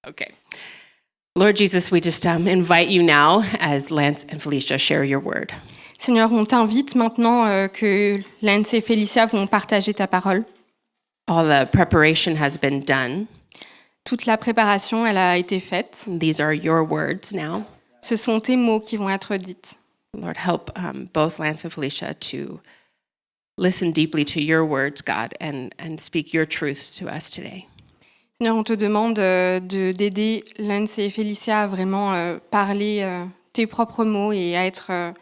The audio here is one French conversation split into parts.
Okay. Lord Jesus, we just invite you now as Lance and Felicia share your word. Seigneur, on t'invite maintenant que Lance et Felicia vont partager ta parole. All the preparation has been done. Toute la préparation, elle a été faite. These are your words now. Ce sont tes mots qui vont être dites. Lord, help both Lance and Felicia to listen deeply to your words, God, and speak your truths to us today. Seigneur, on te demande d'aider Lance et Felicia à vraiment parler tes propres mots et à être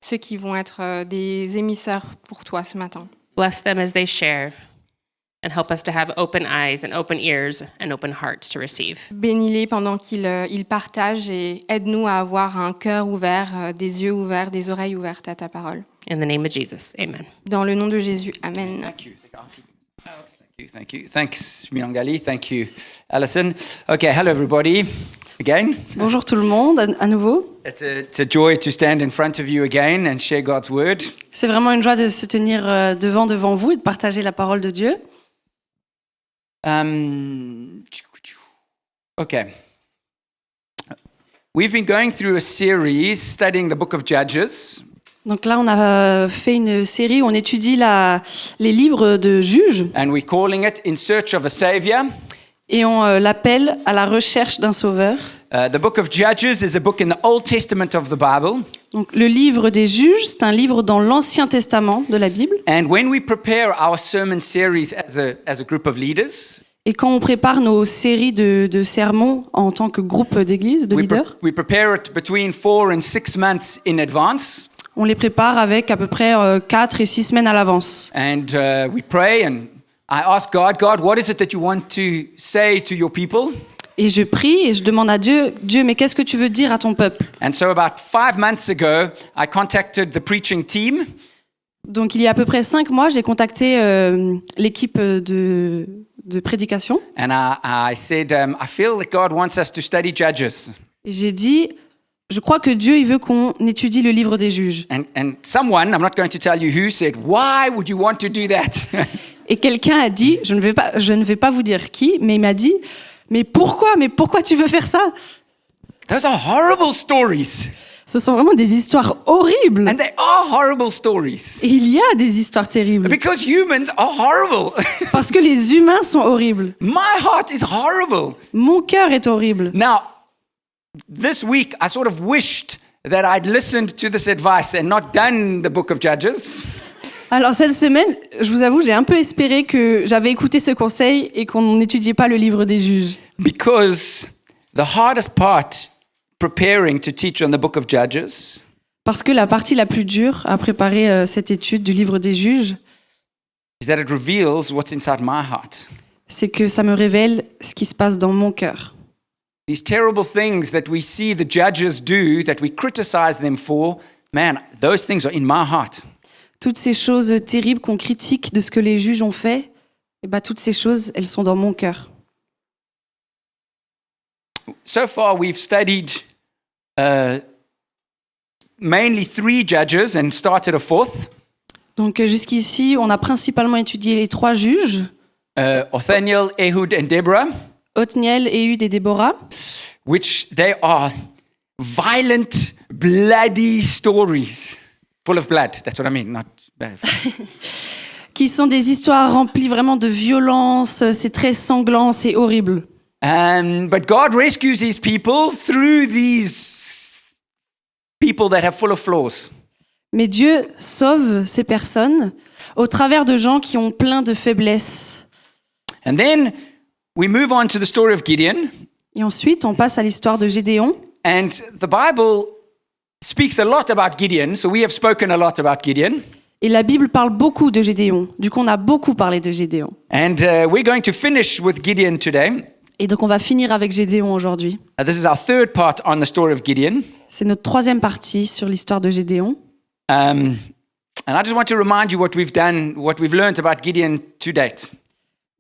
ceux qui vont être des émisseurs pour toi ce matin. Bless them as they share and help us to have open eyes and open ears and open hearts to receive. Bénis-les pendant qu'ils partagent et aide-nous à avoir un cœur ouvert, des yeux ouverts, des oreilles ouvertes à ta parole. In the name of Jesus, amen. Dans le nom de Jésus, Amen. Thank you. Thank you. Thanks, Miangali. Thank you, Alison. Okay, hello everybody. Again. Bonjour tout le monde, à nouveau. It's a joy to stand in front of you again and share God's word. C'est vraiment une joie de se tenir devant vous et de partager la parole de Dieu. Okay. We've been going through a series studying the book of Judges. Donc là, on a fait une série où on étudie les livres de Juges And we're calling it In Search of a Savior. et on l'appelle À la recherche d'un sauveur. The book of Judges is a book in the Old Testament of the Bible. Donc le livre des Juges, c'est un livre dans l'Ancien Testament de la Bible. And when we prepare our sermon series as a group of leaders, Et quand on prépare nos séries de sermons en tant que groupe d'église, de leaders, we prepare it between 4 and 6 months in advance. on les prépare avec à peu près 4 et 6 semaines à l'avance. And we pray and I ask God, what is it that you want to say to your people? Et je prie et je demande à Dieu, mais qu'est-ce que tu veux dire à ton peuple? And so about 5 months ago, I contacted the preaching team. Donc il y a à peu près 5 mois, j'ai contacté l'équipe de prédication. And I said, I feel that God wants us to study Judges. Et j'ai dit, je crois que Dieu il veut qu'on étudie le livre des Juges. And someone, I'm not going to tell you who, said, why would you want to do that? Et quelqu'un a dit, je ne vais pas vous dire qui, mais il m'a dit, mais pourquoi tu veux faire ça? Those are horrible stories. Ce sont vraiment des histoires horribles. And they are horrible stories. Et il y a des histoires terribles. Because humans are horrible. Parce que les humains sont horribles. My heart is horrible. Mon cœur est horrible. Now, this week, I sort of wished that I'd listened to this advice and not done the book of Judges. Alors cette semaine, je vous avoue, j'ai un peu espéré que j'avais écouté ce conseil et qu'on n'étudiait pas le livre des Juges. Because the hardest part preparing to teach on the book of Judges Parce que la partie la plus dure à préparer cette étude du livre des Juges, is that it reveals what's inside my heart. c'est que ça me révèle ce qui se passe dans mon cœur. These terrible things that we see the judges do, that we criticize them for, man, those things are in my heart. Toutes ces choses terribles qu'on critique de ce que les juges ont fait, toutes ces choses, elles sont dans mon cœur. So far, we've studied mainly 3 judges and started a 4th. Donc jusqu'ici, on a principalement étudié les 3 juges, Othniel, Ehud, and Deborah, Othniel, Ehud et Déborah, which they are violent, bloody stories. Full of blood, that's what I mean, not bad. qui sont des histoires remplies vraiment de violence, c'est très sanglant, c'est horrible. But God rescues his people through these people that have full of flaws. Mais Dieu sauve ces personnes au travers de gens qui ont plein de faiblesses. And then we move on to the story of Gideon. Et ensuite, on passe à l'histoire de Gédéon. And the Bible speaks a lot about Gideon, so we have spoken a lot about Gideon. Et la Bible parle beaucoup de Gédéon. Du coup, on a beaucoup parlé de Gédéon. And we're going to finish with Gideon today. Et donc, on va finir avec Gédéon aujourd'hui. This is our 3rd part on the story of Gideon. C'est notre 3e partie sur l'histoire de Gédéon. And I just want to remind you what we've done, what we've learned about Gideon to date.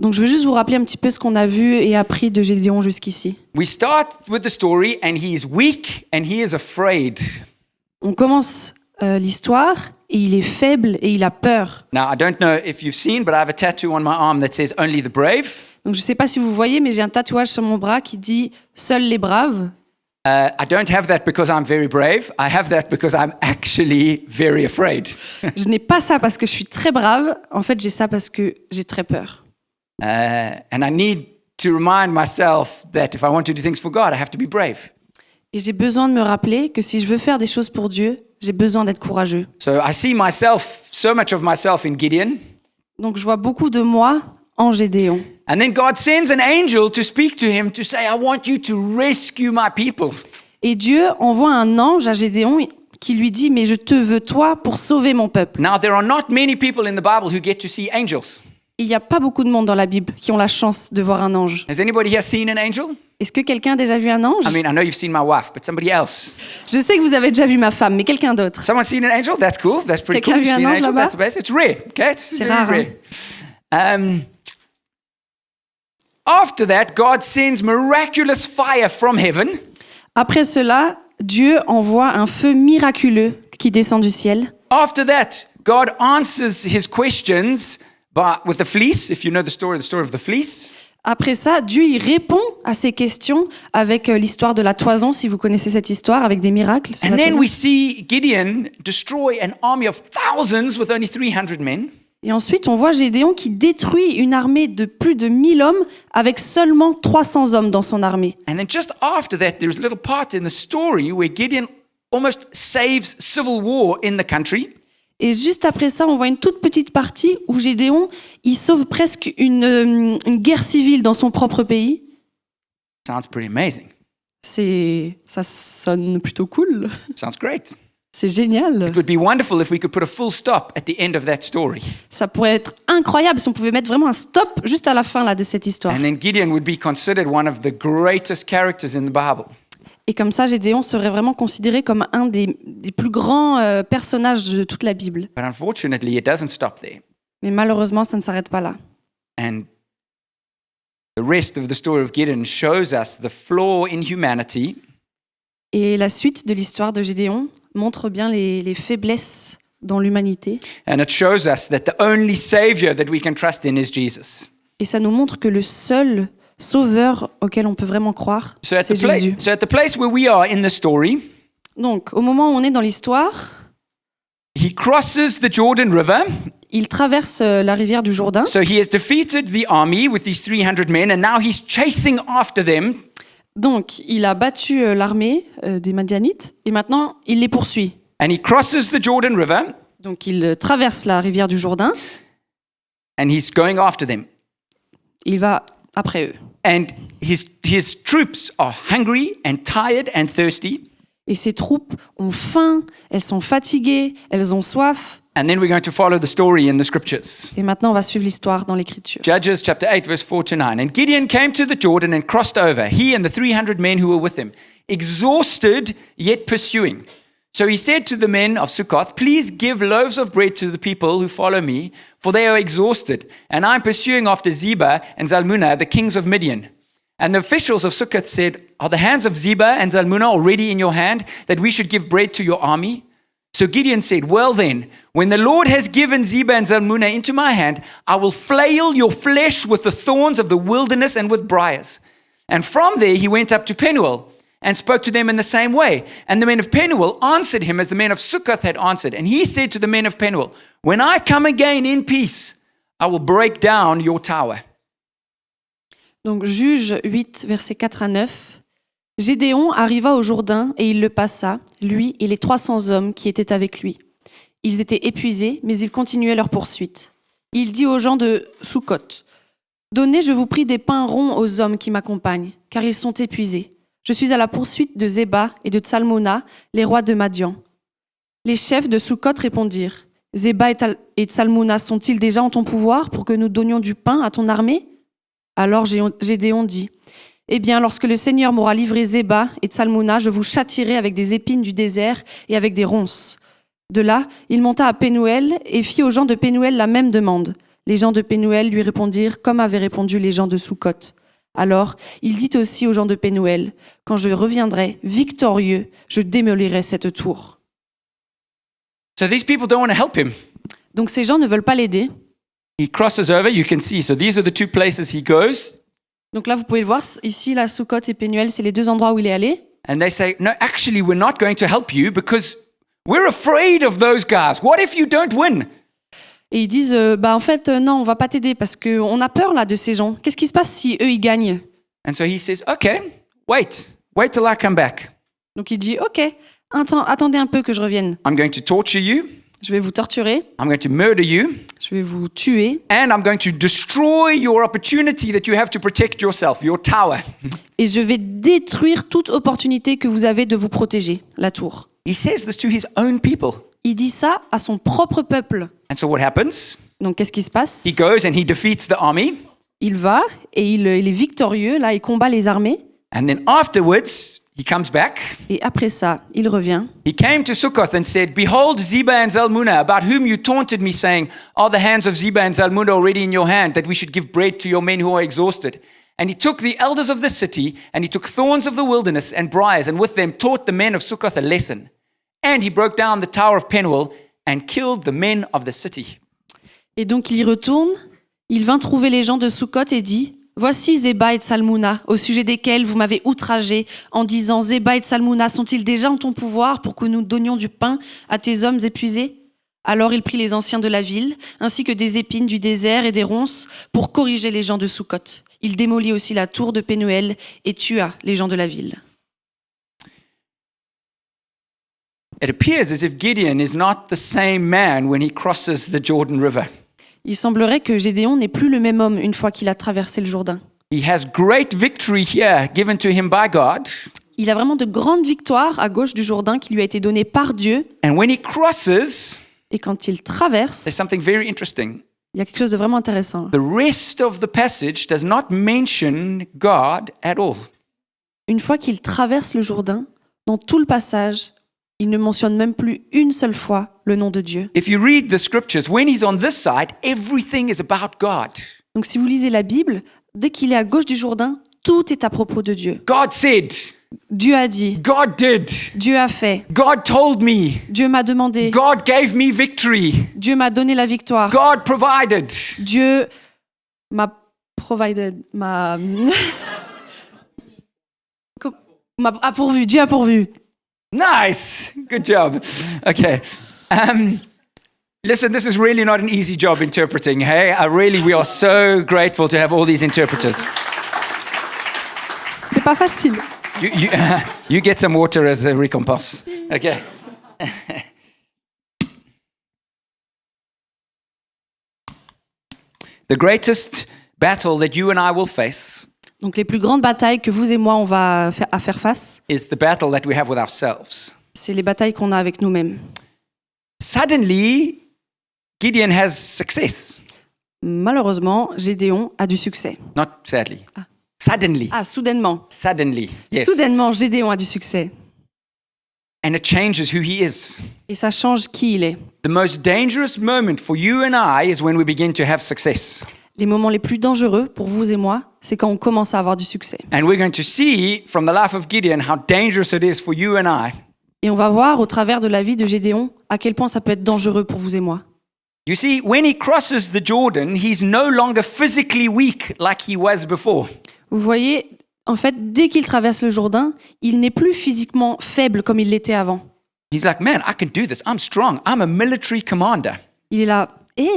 Donc, je veux juste vous rappeler un petit peu ce qu'on a vu et appris de Gédéon jusqu'ici. We start with the story and he is weak and he is afraid. On commence l'histoire et il est faible et il a peur. Now, I don't know if you've seen, but I have a tattoo on my arm that says only the brave. Donc je ne sais pas si vous voyez, mais j'ai un tatouage sur mon bras qui dit « Seuls les braves ». I don't have that because I'm very brave. I have that because I'm actually very afraid. Je n'ai pas ça parce que je suis très brave. En fait, j'ai ça parce que j'ai très peur. And I need to remind myself that if I want to do things for God, I have to be brave. Et j'ai besoin de me rappeler que si je veux faire des choses pour Dieu, j'ai besoin d'être courageux. So I see myself, so much of myself in Gideon. Donc je vois beaucoup de moi en Gédéon. And then God sends an angel to speak to him to say, I want you to rescue my people. Et Dieu envoie un ange à Gédéon qui lui dit « Mais je te veux toi pour sauver mon peuple Now, there are not many people in the Bible who get to see angels. ». Il n'y a pas beaucoup de monde dans la Bible qui ont la chance de voir un ange. Has anybody here seen an angel? Est-ce que quelqu'un a déjà vu un ange? I mean, I know you've seen my wife, but somebody else. Je sais que vous avez déjà vu ma femme, mais quelqu'un d'autre. Someone seen an angel? That's cool. That's pretty cool. Quelqu'un a vu You've un seen ange là-bas? That's amazing. It's rare. Okay, it's very rare, hein? rare. After that, God sends miraculous fire from heaven. Après cela, Dieu envoie un feu miraculeux qui descend du ciel. After that, God answers his questions with the fleece. If you know the story of the fleece. Après ça, Dieu y répond à ces questions avec l'histoire de la toison, si vous connaissez cette histoire, avec des miracles. Sur And la then toison. we see Gideon destroy an army of thousands with only 300 men. Et ensuite, on voit Gédéon qui détruit une armée de plus de 1000 hommes avec seulement 300 hommes dans son armée. And then just after that, there's a little part in the story where Gideon almost saves civil war in the country. Et juste après ça, on voit une toute petite partie où Gédéon, il sauve presque une guerre civile dans son propre pays. Sounds pretty amazing. Ça sonne plutôt cool. Sounds great. C'est génial. It would be wonderful if we could put a full stop at the end of that story. Ça pourrait être incroyable si on pouvait mettre vraiment un stop juste à la fin là, de cette histoire. And then Gideon would be considered one of the greatest characters in the Bible. Et comme ça, Gédéon serait vraiment considéré comme un des plus grands personnages de toute la Bible. But unfortunately, it doesn't stop there. Mais malheureusement, ça ne s'arrête pas là. And the rest of the story of Gideon shows us the flaw in humanity. Et la suite de l'histoire de Gédéon montre bien les faiblesses dans l'humanité. And it shows us that the only savior that we can trust in is Jesus. Et ça nous montre que le seul sauveur auquel on peut vraiment croire, So at c'est the, Jésus. so at the place where we are in the story, Donc, au moment où on est dans l'histoire, he crosses the Jordan River. il traverse la rivière du Jourdain. So he has defeated the army with these 300 men, and now he's chasing after them. Donc, il a battu l'armée des Madianites et maintenant, il les poursuit. And he crosses the Jordan River, Donc, il traverse la rivière du Jourdain, and he's going after them. il va après eux. And his troops are hungry and tired and thirsty. Et ses troupes ont faim, elles sont fatiguées, elles ont soif. And then we're going to follow the story in the scriptures. Et maintenant, on va suivre l'histoire dans l'Écriture. Judges chapter 8, verse 4 to 9. And Gideon came to the Jordan and crossed over, he and the 300 men who were with him, exhausted yet pursuing. So he said to the men of Succoth, please give loaves of bread to the people who follow me, for they are exhausted, and I'm pursuing after Zebah and Zalmunna, the kings of Midian. And the officials of Succoth said, are the hands of Zebah and Zalmunna already in your hand, that we should give bread to your army? So Gideon said, well then, when the Lord has given Zebah and Zalmunna into my hand, I will flail your flesh with the thorns of the wilderness and with briars. And from there he went up to Penuel and spoke to them in the same way. And the men of Penuel answered him as the men of Succoth had answered. And he said to the men of Penuel, when I come again in peace, I will break down your tower. Donc, Juge 8, versets 4 à 9. Gédéon arriva au Jourdain et il le passa, lui et les 300 hommes qui étaient avec lui. Ils étaient épuisés, mais ils continuaient leur poursuite. Il dit aux gens de Succoth, « Donnez, je vous prie, des pains ronds aux hommes qui m'accompagnent, car ils sont épuisés. Je suis à la poursuite de Zeba et de Tsalmona, les rois de Madian. » Les chefs de Succoth répondirent, « Zeba et Tsalmona sont-ils déjà en ton pouvoir pour que nous donnions du pain à ton armée ?» Alors Gédéon dit, « Eh bien, lorsque le Seigneur m'aura livré Zeba et Tsalmona, je vous châtierai avec des épines du désert et avec des ronces. » De là, il monta à Pénuel et fit aux gens de Pénuel la même demande. Les gens de Pénuel lui répondirent comme avaient répondu les gens de Succoth. Alors, il dit aussi aux gens de Pénuel, « Quand je reviendrai victorieux, je démolirai cette tour. » So these people don't want to help him. Donc ces gens ne veulent pas l'aider. He crosses over, you can see. So these are the two places he goes. Donc là, vous pouvez le voir, ici, la Sukkot et Pénuel, c'est les deux endroits où il est allé. And they say, no, actually, we're not going to help you because we're afraid of those guys. What if you don't win? Et ils disent, en fait, non, on va pas t'aider parce qu'on a peur là de ces gens. Qu'est-ce qui se passe si eux, ils gagnent? And so he says, okay, wait till I come back. Donc il dit, ok, attendez un peu que je revienne. I'm going to torture you. Je vais vous torturer, I'm going to murder you. je vais vous tuer And I'm going to destroy your opportunity that you have to protect yourself, your tower. et je vais détruire toute opportunité que vous avez de vous protéger, la tour. He says this to his own people. Il dit ça à son propre peuple. And so what happens? Donc qu'est-ce qui se passe? He goes and he defeats the army. Il va et il est victorieux, là, il combat les armées. And then afterwards, he comes back. Et après ça, il revient. He came to Sukkoth and said, Behold, Zebah and Zalmunna, about whom you taunted me, saying, Are the hands of Zebah and Zalmunna already in your hand, that we should give bread to your men who are exhausted? And he took the elders of the city, and he took thorns of the wilderness and briars, and with them taught the men of Sukkoth a lesson. And he broke down the tower of Penuel and killed the men of the city. Et donc il y retourne, il vint trouver les gens de Sukkot et dit, voici Zeba et Tsalmouna, au sujet desquels vous m'avez outragé, en disant, Zeba et Tsalmouna sont-ils déjà en ton pouvoir pour que nous donnions du pain à tes hommes épuisés? Alors il prit les anciens de la ville, ainsi que des épines du désert et des ronces, pour corriger les gens de Sukkot. Il démolit aussi la tour de Pénuel et tua les gens de la ville. It appears as if Gideon is not the same man when he crosses the Jordan River. Il semblerait que Gédéon n'est plus le même homme une fois qu'il a traversé le Jourdain. He has great victory here given to him by God. Il a vraiment de grandes victoires à gauche du Jourdain qui lui a été donné par Dieu. And when he crosses, Et quand il traverse, there's something very interesting. il y a quelque chose de vraiment intéressant. The rest of the passage does not mention God at all. Une fois qu'il traverse le Jourdain, dans tout le passage, il ne mentionne même plus une seule fois le nom de Dieu. If you read the scriptures, when he's on this side, everything is about God. Donc si vous lisez la Bible, dès qu'il est à gauche du Jourdain, tout est à propos de Dieu. God said, Dieu a dit, God did, Dieu a fait, God told me, Dieu m'a demandé, God gave me victory, Dieu m'a donné la victoire, God provided. Dieu m'a provided, m'a a pourvu, Dieu a pourvu. Nice, good job. Okay. Listen, this is really not an easy job interpreting. Hey, we are so grateful to have all these interpreters. C'est pas facile. You get some water as a recompense. Okay. The greatest battle that you and I will face Donc les plus grandes batailles que vous et moi on va faire face, is the battle that we have with ourselves. c'est les batailles qu'on a avec nous-mêmes. Suddenly, Gideon has success. Malheureusement, Gédéon a du succès. Not sadly. Suddenly. Soudainement. Suddenly. Yes. Soudainement, Gédéon a du succès. And it changes who he is. Et ça change qui il est. The most dangerous moment for you and I is when we begin to have success. Les moments les plus dangereux pour vous et moi, c'est quand on commence à avoir du succès. And we're going to see from the life of Gideon how dangerous it is for you and I. Et on va voir au travers de la vie de Gédéon à quel point ça peut être dangereux pour vous et moi. You see, when he crosses the Jordan, he's no longer physically weak like he was before. Vous voyez, en fait, dès qu'il traverse le Jourdain, il n'est plus physiquement faible comme il l'était avant. He's like, man, I can do this. I'm strong. I'm a military commander. Il est là,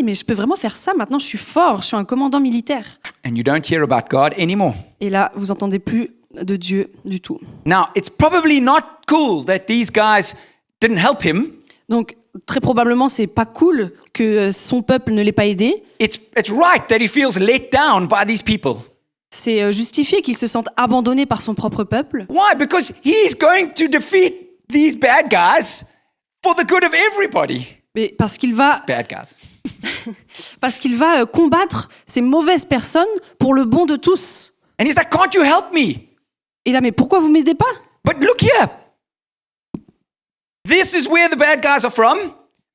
mais je peux vraiment faire ça maintenant, je suis fort, je suis un commandant militaire. And you don't hear about God anymore. Et là, vous entendez plus de Dieu du tout. Now, it's probably not cool that these guys didn't help him. Donc, très probablement, c'est pas cool que son peuple ne l'ait pas aidé. It's right that he feels let down by these people. C'est justifié qu'il se sente abandonné par son propre peuple. Why? Because he's going to defeat these bad guys for the good of everybody. Mais parce qu'il va Bad guys. combattre ces mauvaises personnes pour le bon de tous. And he's like, can't you help me? Et là, mais pourquoi vous m'aidez pas? But look here. This is where the bad guys are from.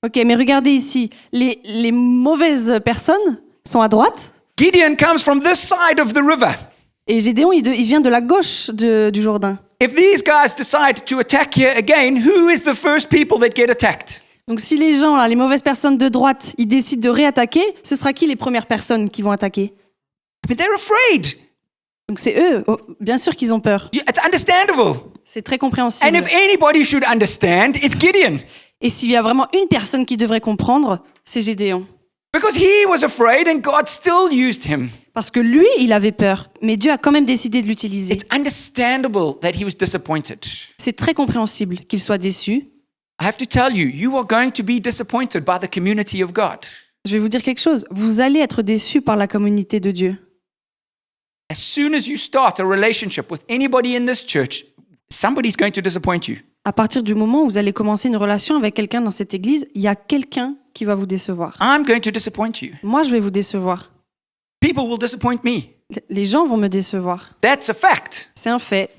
Ok, mais regardez ici, les mauvaises personnes sont à droite. Gideon comes from this side of the river. Et Gédéon, il vient de la gauche du Jourdain. If these guys decide to attack here again, who is the first people that get attacked? Donc si les gens, là, les mauvaises personnes de droite, ils décident de réattaquer, ce sera qui les premières personnes qui vont attaquer? I mean, they're afraid. Donc c'est eux. Oh, bien sûr qu'ils ont peur. It's understandable. C'est très And compréhensible. if anybody should understand, it's Gideon. Et s'il y a vraiment une personne qui devrait comprendre, c'est Gédéon. Because he was afraid and God still used him. Parce que lui, il avait peur, mais Dieu a quand même décidé de l'utiliser. It's understandable that he was disappointed. C'est très compréhensible qu'il soit déçu. I have to tell you, you are going to be disappointed by the community of God. Je vais vous dire quelque chose. Vous allez être déçu par la communauté de Dieu. As soon as you start a relationship with anybody in this church, somebody's going to disappoint you. À partir du moment où vous allez commencer une relation avec quelqu'un dans cette église, il y a quelqu'un qui va vous décevoir. I'm going to disappoint you. Moi, je vais vous décevoir. People will disappoint me. Les gens vont me décevoir. That's a fact. C'est un fait.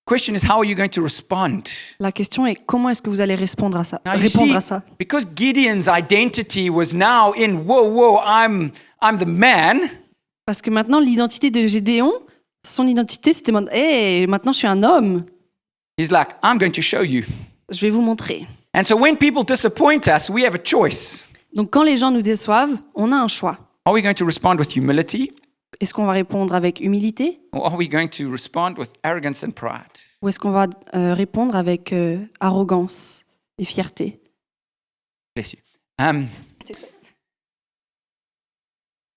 Question is, how are you going to respond? La question est comment est-ce que vous allez répondre à ça? Now, you see, because Gideon's identity was now in, whoa, I'm the man. Parce que maintenant, l'identité de Gédéon, son identité, c'était hey, maintenant je suis un homme. He's like, I'm going to show you. Je vais vous montrer. And so when people disappoint us, we have a choice. Donc quand les gens nous déçoivent, on a un choix. Are we going to respond with humility? Est-ce qu'on va répondre avec humilité Or are we going to respond with arrogance and pride? ou est-ce qu'on va répondre avec arrogance et fierté? Bless you.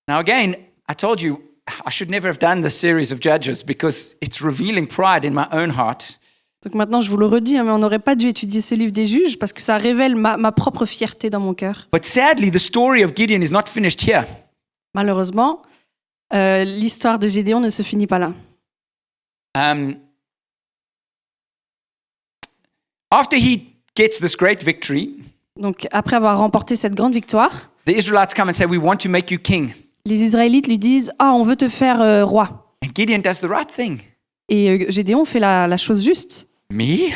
Now again, I told you I should never have done this series of Judges because it's revealing pride in my own heart. Donc maintenant, je vous le redis, hein, mais on n'aurait pas dû étudier ce livre des juges parce que ça révèle ma propre fierté dans mon cœur. But sadly, the story of Gideon is not finished here. Malheureusement, l'histoire de Gédéon ne se finit pas là. After he gets this great victory, Donc après avoir remporté cette grande victoire, the Israelites come and say, "We want to make you king." les Israélites lui disent « Ah, on veut te faire roi ». And Gideon does the right thing. Et Gédéon fait la chose juste. Me?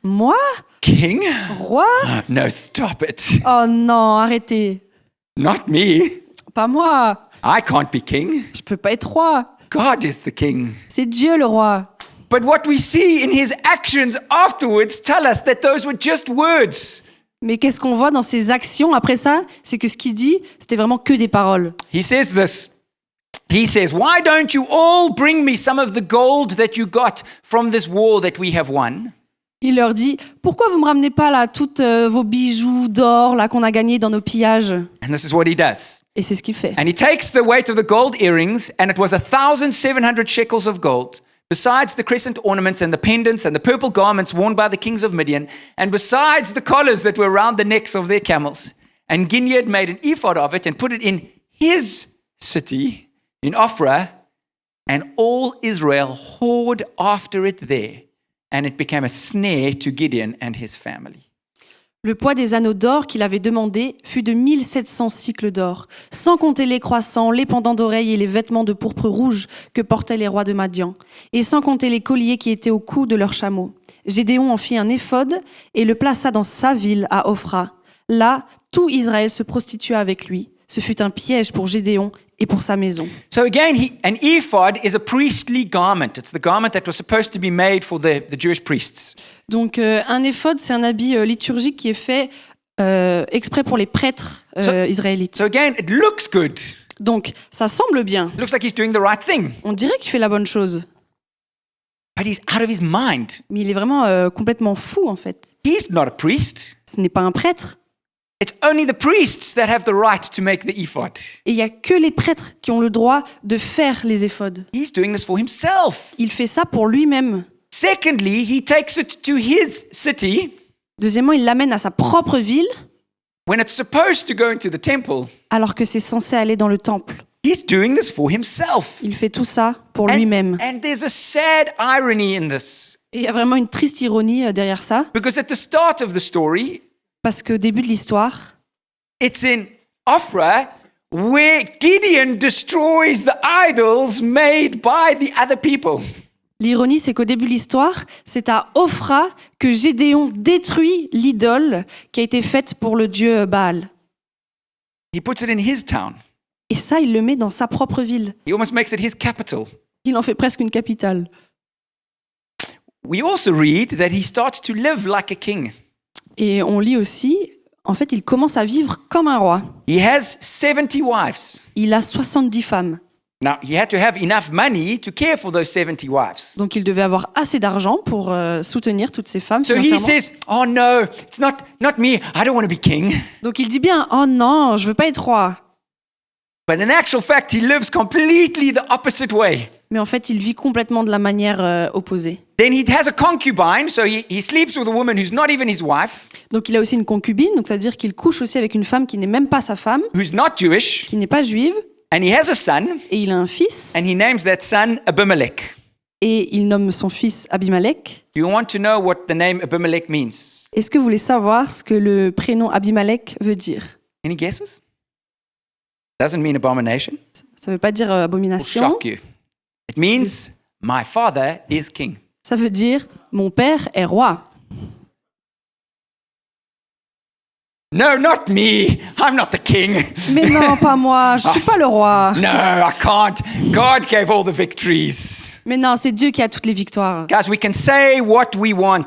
Moi? King? Roi? No, stop it. Oh non, arrêtez. Not me. Pas moi. I can't be king. Je peux pas être roi. God is the king. C'est Dieu le roi. But what we see in his actions afterwards tell us that those were just words. Mais qu'est-ce qu'on voit dans ses actions après ça? C'est que ce qu'il dit, c'était vraiment que des paroles. He says this. He says, "Why don't you all bring me some of the gold that you got from this war that we have won?" Il leur dit « Pourquoi vous me ramenez pas là toutes vos bijoux d'or là qu'on a gagnés dans nos pillages ?» And this is what he does. Et c'est ce qu'il fait. And he takes the weight of the gold earrings, and it was 1,700 shekels of gold, besides the crescent ornaments and the pendants and the purple garments worn by the kings of Midian, and besides the collars that were around the necks of their camels. And Gideon made an ephod of it and put it in his city, in Ophrah, and all Israel whored after it there, and it became a snare to Gideon and his family. Le poids des anneaux d'or qu'il avait demandé fut de 1700 cycles d'or, sans compter les croissants, les pendants d'oreilles et les vêtements de pourpre rouge que portaient les rois de Madian, et sans compter les colliers qui étaient au cou de leurs chameaux. Gédéon en fit un éphod et le plaça dans sa ville à Ophrah. Là, tout Israël se prostitua avec lui. Ce fut un piège pour Gédéon et pour sa maison. So again, an ephod is a priestly garment. It's the garment that was supposed to be made for the Jewish priests. Donc un éphod, c'est un habit liturgique qui est fait exprès pour les prêtres israélites. So again, it looks good. Donc ça semble bien. It looks like he's doing the right thing. On dirait qu'il fait la bonne chose. But he's out of his mind. Mais il est vraiment complètement fou en fait. He's not a priest. Ce n'est pas un prêtre. It's only the priests that have the right to make the ephod. Et il n'y a que les prêtres qui ont le droit de faire les éphods. He's doing this for himself. Il fait ça pour lui-même. Secondly, he takes it to his city Deuxièmement, il l'amène à sa propre ville when it's supposed to go into the temple. alors que c'est censé aller dans le temple. He's doing this for himself. Il fait tout ça pour And, lui-même. and there's a sad irony in this. Et il y a vraiment une triste ironie derrière ça, Because at the start of the story, parce qu'au début de l'histoire, it's in Ophrah where Gideon destroys the idols made by the other people. l'ironie, c'est qu'au début de l'histoire, c'est à Ophrah que Gédéon détruit l'idole qui a été faite pour le dieu Baal. He puts it in his town. Et ça, il le met dans sa propre ville. He almost makes it his capital. Il en fait presque une capitale. We also read that he starts to live like a king. Et on lit aussi En fait, il commence à vivre comme un roi. He has 70 wives. Il a 70 femmes. Now, he had to have enough money to care for those 70 wives. Donc, il devait avoir assez d'argent pour soutenir toutes ces femmes So he financièrement. says, oh no, it's not me. I don't want to be king. Donc, il dit bien, oh non, je veux pas être roi. But in actual fact, he lives completely the opposite way. Mais en fait, il vit complètement de la manière opposée. Then he has a concubine, so he sleeps with a woman who's not even his wife, Donc, il a aussi une concubine. Donc, ça veut dire qu'il couche aussi avec une femme qui n'est même pas sa femme, who's not Jewish, qui n'est pas juive. and he has a son, Et il a un fils. and he names that son Abimelech. Et il nomme son fils Abimelech. Do you want to know what the name Abimelech means? Est-ce que vous voulez savoir ce que le prénom Abimelech veut dire? Any guesses? Doesn't mean abomination. Ça veut pas dire Will abomination. shock you. It means my father is king. Ça veut dire mon père est roi. No, not me. I'm not the king. Mais non, pas moi, je suis pas le roi. No, I can't. God gave all the victories. Mais non, c'est Dieu qui a toutes les victoires. Guys, we can say what we want.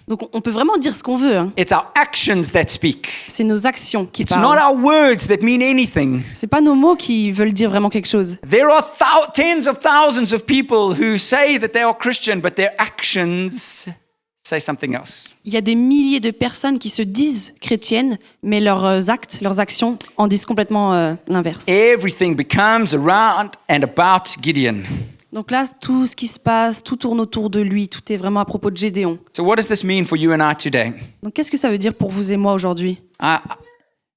Donc on peut vraiment dire ce qu'on veut. Hein. It's our actions that speak. C'est nos actions qui It's not parlent. our words that mean anything. C'est pas nos mots qui veulent dire vraiment quelque chose. There are tens of thousands of people who say that they are Christian, but their actions say something else. Il y a des milliers de personnes qui se disent chrétiennes, mais leurs actes, leurs actions en disent complètement l'inverse. Everything becomes around and about Gideon. Donc là, tout ce qui se passe, tout tourne autour de lui, tout est vraiment à propos de Gédéon. So what does this mean for you and I today? Donc qu'est-ce que ça veut dire pour vous et moi aujourd'hui?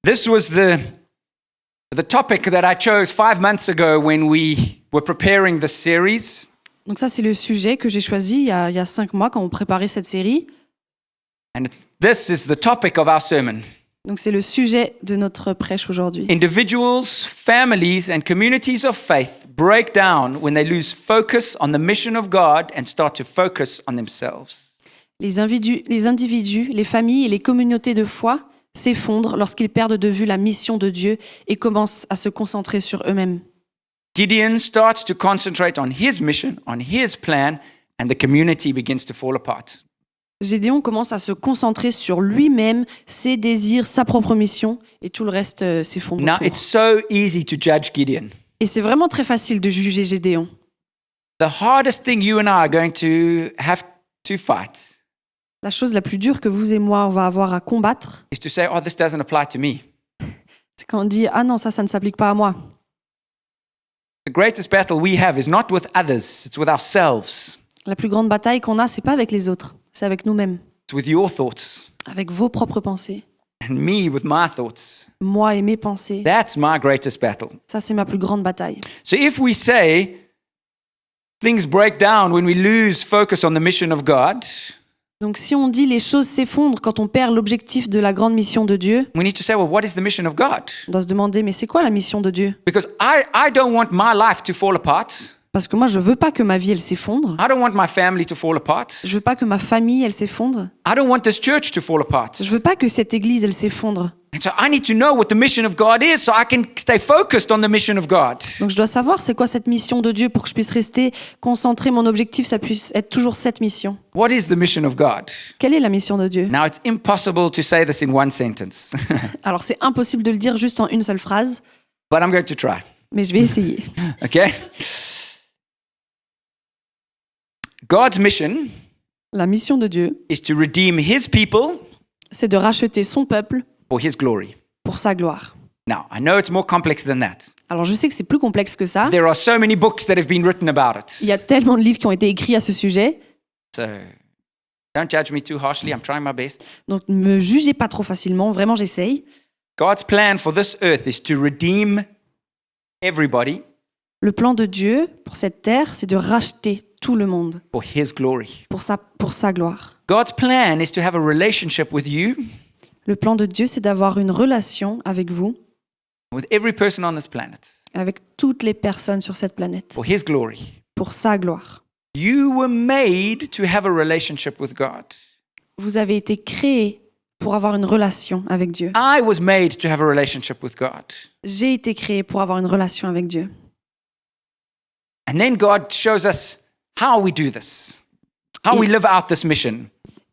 This was the topic that I chose 5 months ago when we were preparing this series. Donc ça, c'est le sujet que j'ai choisi il y a 5 mois quand on préparait cette série. And this is the topic of our sermon. Donc c'est le sujet de notre prêche aujourd'hui. Individuals, families, and communities of faith break down when they lose focus on the mission of God and start to focus on themselves. Les individus, les familles et les communautés de foi s'effondrent lorsqu'ils perdent de vue la mission de Dieu et commencent à se concentrer sur eux-mêmes. Gideon starts to concentrate on his mission, on his plan, and the community begins to fall apart. Gédéon commence à se concentrer sur lui-même, ses désirs, sa propre mission, et tout le reste s'effondre Now, autour. it's so easy to judge Gideon. Et c'est vraiment très facile de juger Gédéon. The hardest thing you and I are going to have to fight La chose la plus dure que vous et moi, on va avoir à combattre, is to say, oh, this doesn't apply to me. c'est quand on dit « Ah non, ça ne s'applique pas à moi ». The greatest battle we have is not with others, it's with ourselves. La plus grande bataille qu'on a, c'est pas avec les autres, c'est avec nous-mêmes, It's with your thoughts, avec vos propres pensées, and me with my thoughts. moi et mes pensées. That's my greatest battle. Ça, c'est ma plus grande bataille. So if we say things break down when we lose focus on the mission of God, Donc si on dit les choses s'effondrent quand on perd l'objectif de la grande mission de Dieu, we need to say, well, what is the mission of God? on doit se demander mais c'est quoi la mission de Dieu? Because I don't want my life to fall apart. Parce que moi je veux pas que ma vie elle s'effondre. I don't want my family to fall apart. Je veux pas que ma famille elle s'effondre. I don't want this church to fall apart. Je veux pas que cette église elle s'effondre. And so I need to know what the mission of God is so I can stay focused on the mission of God. Donc je dois savoir c'est quoi cette mission de Dieu pour que je puisse rester concentré, mon objectif ça puisse être toujours cette mission. What is the mission of God? Quelle est la mission de Dieu? Now, it's impossible to say this in one sentence, Alors c'est impossible de le dire juste en une seule phrase, but I'm going to try. mais je vais essayer. Okay? God's mission La mission de Dieu, is to redeem his people c'est de racheter son peuple for his glory. pour sa gloire. Now, I know it's more complex than that. Alors je sais que c'est plus complexe que ça. There are so many books that have been written about Il it. y a tellement de livres qui ont été écrits à ce sujet. So, don't judge me too harshly. I'm trying my best. Donc ne me jugez pas trop facilement, vraiment j'essaye. God's plan for this earth is to redeem everybody Le plan de Dieu pour cette terre, c'est de racheter tout le monde for his glory. pour sa gloire. God's plan is to have a relationship with you, Le plan de Dieu, c'est d'avoir une relation avec vous, with every person on this planet, avec toutes les personnes sur cette planète, for his glory. pour sa gloire. You were made to have a relationship with God. Vous avez été créés pour avoir une relation avec Dieu. I was made to have a relationship with God. J'ai été créé pour avoir une relation avec Dieu. And then God shows us how we do this, how we live out this mission.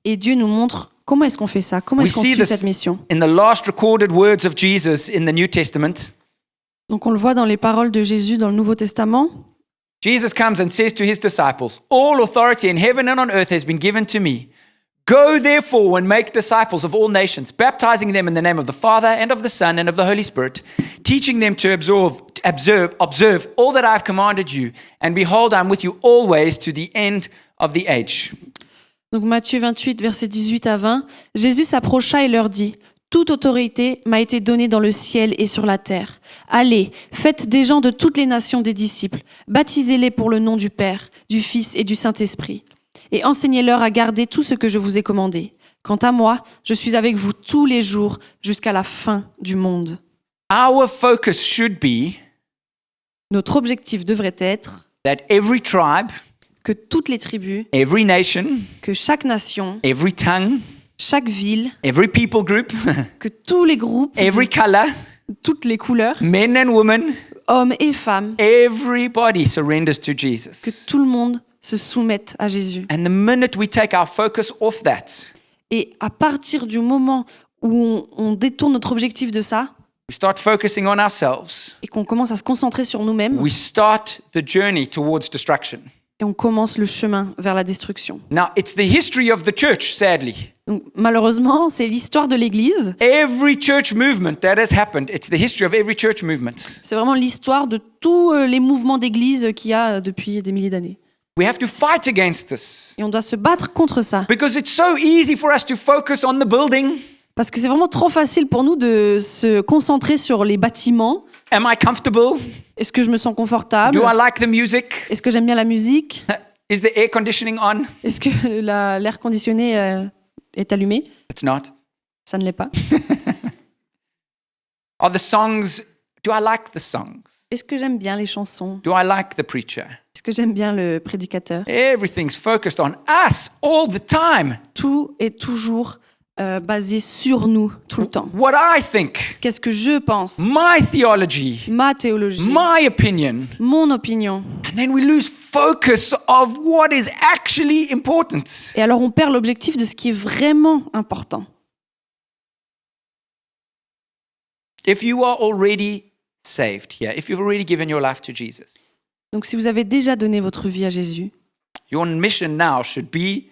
Et Dieu nous montre Comment est-ce qu'on fait ça? Comment We est-ce qu'on see suit this cette mission? in the last recorded words of Jesus in the New Testament. Donc on le voit dans les paroles de Jésus dans le Nouveau Testament. Jesus comes and says to his disciples, "All authority in heaven and on earth has been given to me. Go therefore and make disciples of all nations, baptizing them in the name of the Father and of the Son and of the Holy Spirit, teaching them to observe all that I have commanded you. And behold, I'm with you always to the end of the age." Donc Matthieu 28, versets 18 à 20, Jésus s'approcha et leur dit, « Toute autorité m'a été donnée dans le ciel et sur la terre. Allez, faites des gens de toutes les nations des disciples, baptisez-les pour le nom du Père, du Fils et du Saint-Esprit, et enseignez-leur à garder tout ce que je vous ai commandé. Quant à moi, je suis avec vous tous les jours jusqu'à la fin du monde. » Our focus should be Notre objectif devrait être that every tribe, que toutes les tribus, every nation, que chaque nation, every tongue, chaque ville, every people group, que tous les groupes, every color, toutes les couleurs, men and women, hommes et femmes, everybody surrenders to que Jesus. tout le monde se soumette à Jésus. And the minute we take our focus off that, Et à partir du moment où on détourne notre objectif de ça we start focusing on ourselves, et qu'on commence à se concentrer sur nous-mêmes, we start the journey towards destruction. et on commence le chemin vers la destruction. Now, it's the history of the church, sadly. Donc, malheureusement, c'est l'histoire de l'Église. Every church movement that has happened, it's the history of every church movement. C'est vraiment l'histoire de tous les mouvements d'Église qu'il y a depuis des milliers d'années. We have to fight against this Et on doit se battre contre ça. because it's so easy for us to focus on the building. Parce que c'est vraiment trop facile pour nous de se concentrer sur les bâtiments. Am I comfortable? Est-ce que je me sens confortable? Do I like the music? Est-ce que j'aime bien la musique? Is the air conditioning on? Est-ce que l'air conditionné est allumé? It's not. Ça ne l'est pas. Are the songs, do I like the songs? Est-ce que j'aime bien les chansons? Do I like the preacher? Est-ce que j'aime bien le prédicateur? Everything's focused on us all the time. Tout est toujours basé sur nous, tout le temps. What I think, Qu'est-ce que je pense? my theology, Ma théologie, my opinion. mon opinion. And then we lose focus of what is actually important. Et alors on perd l'objectif de ce qui est vraiment important. If you are already saved here, if you've already given your life to Jesus, Donc si vous avez déjà donné votre vie à Jésus, your mission now should be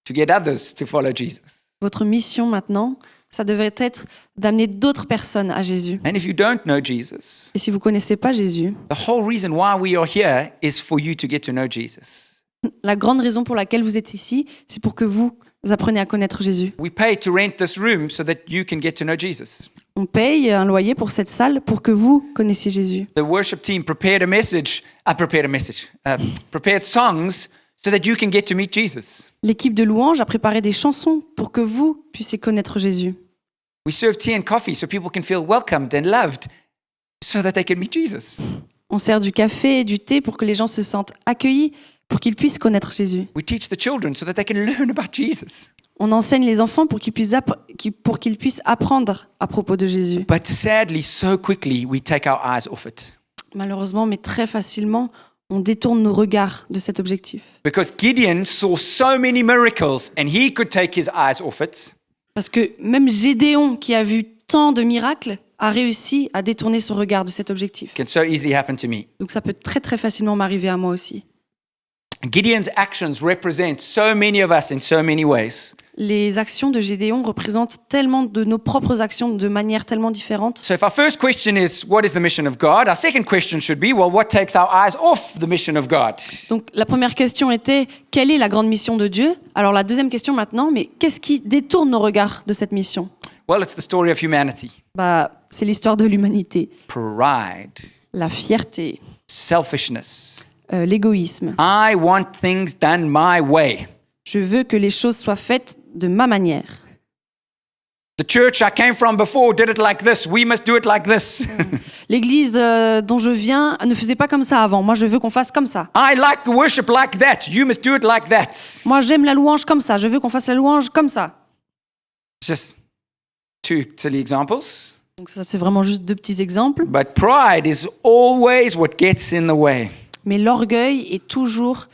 to get others to follow Jesus. votre mission maintenant, ça devrait être d'amener d'autres personnes à Jésus. And if you don't know Jesus, Et si vous ne connaissez pas Jésus, the whole reason why we are here is for you to get to know Jesus. la grande raison pour laquelle vous êtes ici, c'est pour que vous appreniez à connaître Jésus. We pay to rent this room so that you can get to know Jesus. On paye un loyer pour cette salle pour que vous connaissiez Jésus. The worship team prepared songs so that you can get to meet Jesus. L'équipe de louanges a préparé des chansons pour que vous puissiez connaître Jésus. We serve tea and coffee so people can feel welcomed and loved so that they can meet Jesus. On sert du café et du thé pour que les gens se sentent accueillis, pour qu'ils puissent connaître Jésus. We teach the children so that they can learn about Jesus. On enseigne les enfants pour qu'ils puissent apprendre à propos de Jésus. But sadly, so quickly, we take our eyes off it. Malheureusement, mais très facilement, on détourne nos regards de cet objectif. Because Gideon saw so many miracles and he could take his eyes off it. Parce que même Gédéon, qui a vu tant de miracles, a réussi à détourner son regard de cet objectif. It can so easily happen to me. Donc ça peut très très facilement m'arriver à moi aussi. Gideon's actions represent so many of us in so many ways. Les actions de Gédéon représentent tellement de nos propres actions de manière tellement différente. So if our first question is, what is the mission of God? Our second question should be, well, what takes our eyes off the mission of God? Donc la première question était, quelle est la grande mission de Dieu? Alors la deuxième question maintenant, mais qu'est-ce qui détourne nos regards de cette mission? Well, it's the story of humanity. C'est l'histoire de l'humanité. Pride, La fierté, selfishness. l'égoïsme. I want things done my way. Je veux que les choses soient faites de ma manière. The church I came from before did it like this. We must do it like this. L'église dont je viens ne faisait pas comme ça avant. Moi, je veux qu'on fasse comme ça. I like the worship like that. You must do it like that. Moi, j'aime la louange comme ça. Je veux qu'on fasse la louange comme ça. Just two silly examples. Donc ça, c'est vraiment juste deux petits exemples. But pride is always what gets in the way. Mais l'orgueil est toujours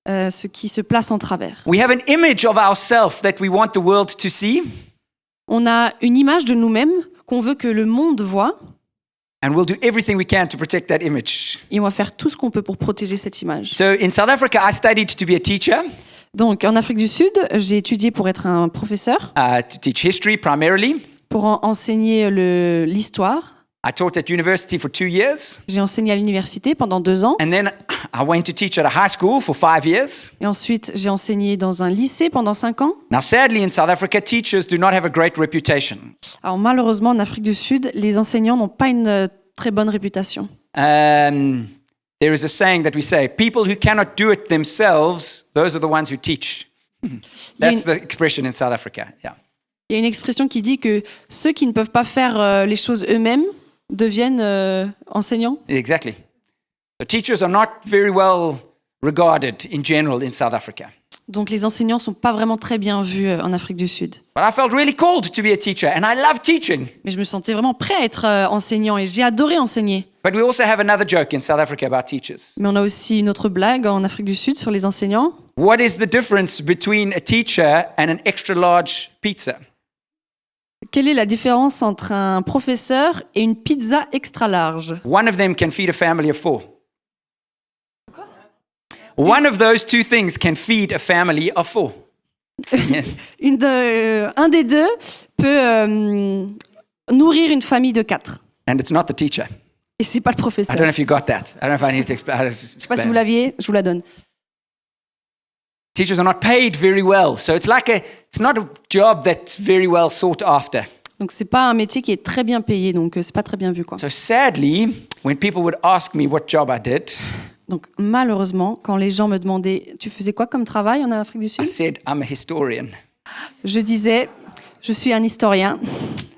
ce qui se place en travers. We have an image of ourselves that we want the world to see, On a une image de nous-mêmes qu'on veut que le monde voit, and we'll do everything we can to protect that image. et on va faire tout ce qu'on peut pour protéger cette image. So in South Africa, I studied to be a teacher, Donc en Afrique du Sud, j'ai étudié pour être un professeur, to teach history primarily. pour enseigner l'histoire. I taught at university for 2 years, J'ai enseigné à l'université pendant 2 ans. and then I went to teach at a high school for 5 years. Et ensuite, j'ai enseigné dans un lycée pendant 5 ans. Now, sadly, in South Africa, teachers do not have a great reputation. Alors malheureusement, en Afrique du Sud, les enseignants n'ont pas une très bonne réputation. There is a saying that we say, people who cannot do it themselves, those are the ones who teach. That's the expression in South Africa, yeah. Il y a une expression qui dit que ceux qui ne peuvent pas faire les choses eux-mêmes deviennent enseignants. Exactly. So teachers are not very well regarded in general in South Africa. Donc les enseignants sont pas vraiment très bien vus en Afrique du Sud. But I felt really called to be a teacher, and I love teaching. Mais je me sentais vraiment prêt à être enseignant et j'ai adoré enseigner. But we also have another joke in South Africa about teachers. Mais on a aussi une autre blague en Afrique du Sud sur les enseignants. What is the difference between a teacher and an extra large pizza? Quelle est la différence entre un professeur et une pizza extra large? One of them can feed a family of 4. One of those two things can feed a family of 4. Un des deux peut nourrir une famille de 4. And it's not the teacher. Et c'est pas le I don't professeur. know if you got that. I don't know if I need to explain. Je sais pas si vous l'aviez, je vous la donne. Teachers are not paid very well, so it's not a job that's very well sought after. Donc c'est pas un métier qui est très bien payé, donc c'est pas très bien vu quoi. So sadly, when people would ask me what job I did, Donc malheureusement, quand les gens me demandaient tu faisais quoi comme travail en Afrique du I Sud, said I'm a historian. je disais je suis un historien.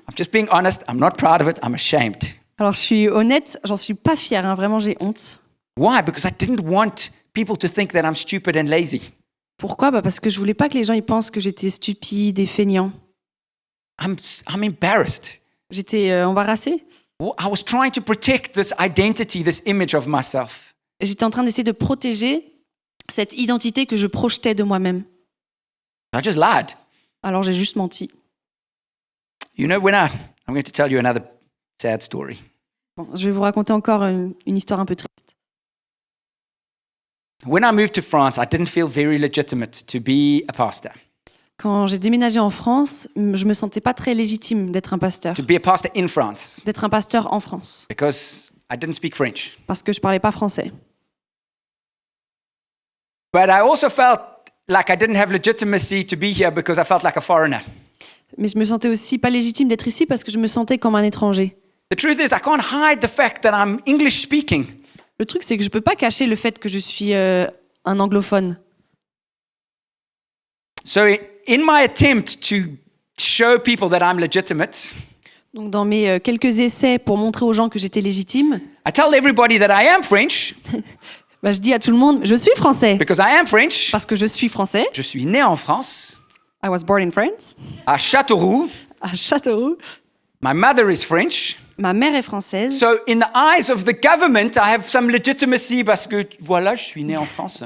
I'm just being honest. I'm not proud of it. I'm ashamed. Alors je suis honnête, j'en suis pas fière, vraiment j'ai honte. Why? Because I didn't want people to think that I'm stupid and lazy. Pourquoi? Parce que je voulais pas que les gens ils pensent que j'étais stupide et feignant. I'm embarrassed. J'étais embarrassée. I was trying to protect this identity, this image of myself. J'étais en train d'essayer de protéger cette identité que je projetais de moi-même. I just lied. Alors j'ai juste menti. You know, I'm going to tell you another sad story. Bon, je vais vous raconter encore une histoire un peu triste. When I moved to France, I didn't feel very legitimate to be a pastor. Quand j'ai déménagé en France, je me sentais pas très légitime d'être un pasteur. To be a pastor in France, D'être un pasteur en France. because I didn't speak French. Parce que je parlais pas français. But I also felt like I didn't have legitimacy to be here because I felt like a foreigner. Mais je me sentais aussi pas légitime d'être ici parce que je me sentais comme un étranger. The truth is, I can't hide the fact that I'm English speaking. Le truc, c'est que je peux pas cacher le fait que je suis un anglophone. So, in my attempt to show people that I'm legitimate, Donc dans mes quelques essais pour montrer aux gens que j'étais légitime, I tell everybody that I am French je dis à tout le monde, je suis français. because I am French. Parce que je suis français. Je suis né en France, I was born in France, à Châteauroux. à Châteauroux. My mother is French. Ma mère est française. So, in the eyes of the government, I have some legitimacy parce que, voilà, je suis né en France.